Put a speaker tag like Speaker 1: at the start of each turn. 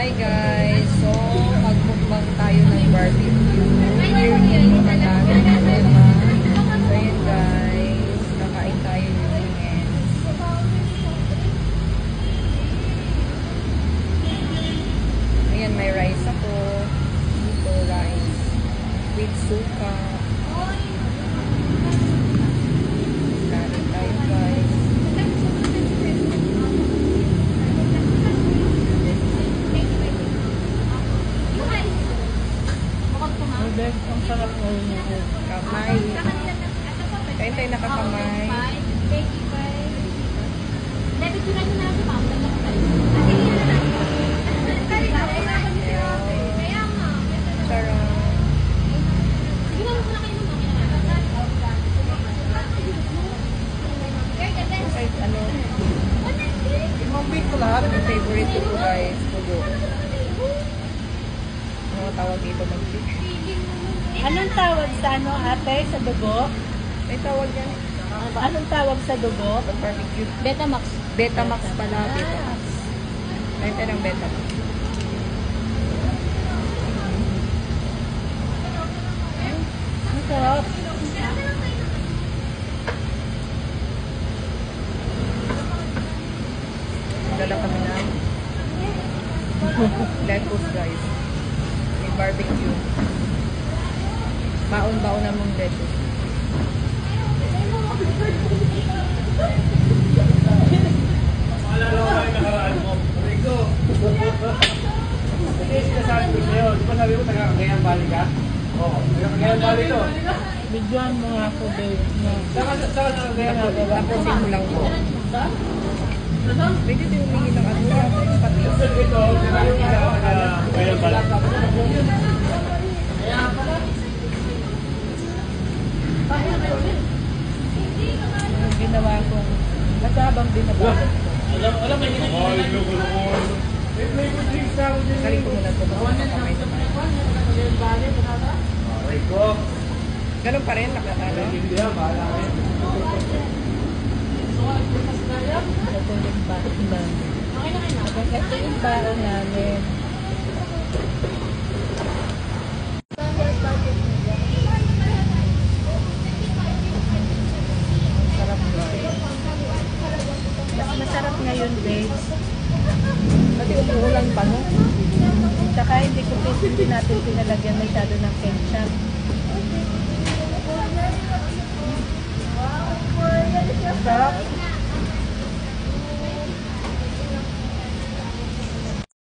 Speaker 1: Hi guys! So, magmukbang tayo ng barbecue here in Malagan, Manila. So, yun guys. Kakain tayo yun. Ayan, may rice ako. Dito, rice. With suka. Kain tayo guys.
Speaker 2: Ang sarap mo yun.
Speaker 1: Kamay. Kain tayo nakakamay. Kahit ano. Ang favorite ko guys. Pugo. Ano tawag dito mag-fish?
Speaker 2: Anong tawag sa ano ate? Sa dugo?
Speaker 1: May tawag yan.
Speaker 2: Anong tawag sa dugo?
Speaker 1: Barbecue.
Speaker 3: Betamax.
Speaker 1: Betamax pala. Betamax. Kain tayo ng Betamax.
Speaker 2: Ang sarap.
Speaker 1: Dala kami ng lettuce guys. May barbecue. Baon-baon na mong lettuce.
Speaker 4: Maalala ko kayo nakaraan mo. Rico! Kasi sinasabi ko sa'yo, di ba sabi mo taga-Cagayan Valley ka? Oo, taga-Cagayan Valley to.
Speaker 2: Bigyan mo nga ako babe.
Speaker 4: Saka taga-Cagayan Valley ba?
Speaker 1: Tapusin mo lang po. Pwede din humingi ng ano. Pati.
Speaker 4: Ito, taga-Cagayan Valley.
Speaker 2: Yung ginawa ko. Masabang binabago ko.
Speaker 4: Alam mo yun? Oh, may good drinks na ako dyan.
Speaker 1: Galing ko muna ito. Kamay naman.
Speaker 4: Rico!
Speaker 1: Ganun pa rin. Nakatalo.
Speaker 4: Hindi yan, bahala ka yun.
Speaker 2: Ito yung baon namin. Ito yung baon namin. Mas masarap ngayon, babes.
Speaker 1: Pati umuulan pa, no?
Speaker 2: Tsaka hindi natin pinalagyan masyado ng ketchup. Sarap.